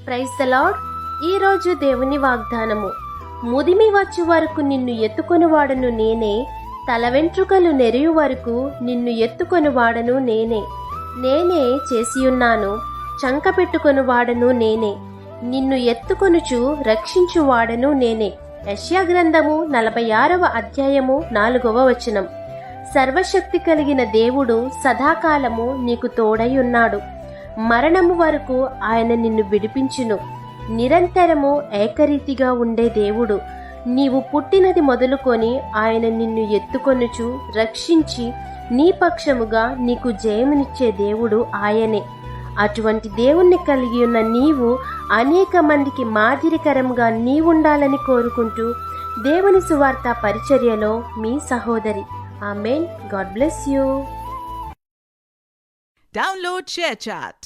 Praise the lord. ఈరోజు దేవుని వాగ్దానము. ముదిమి వచ్చు వరకు నిన్ను ఎత్తుకొనివాడను నేనే, తల వెంట్రుకలు నెరియు వరకు నిన్ను ఎత్తుకొనివాడను నేనే. నేనే చేసియున్నాను, చంక పెట్టుకొనివాడను నేనే, నిన్ను ఎత్తుకొనుచు రక్షించువాడను నేనే. యెషయా గ్రంథము 46వ అధ్యాయము 4వ వచనం. సర్వశక్తి కలిగిన దేవుడు సదాకాలము నీకు తోడై ఉన్నాడు. మరణము వరకు ఆయన నిన్ను విడిపించును. నిరంతరము ఏకరీతిగా ఉండే దేవుడు. నీవు పుట్టినది మొదలుకొని ఆయన నిన్ను ఎత్తుకొనుచు రక్షించి నీ పక్షముగా నీకు జయమునిచ్చే దేవుడు ఆయనే. అటువంటి దేవుణ్ణి కలిగి ఉన్న నీవు అనేక మందికి మాదిరికరంగా నీవుండాలని కోరుకుంటూ దేవుని సువార్త పరిచర్యలో మీ సహోదరి. ఆమేన్. God bless you. Download ShareChat.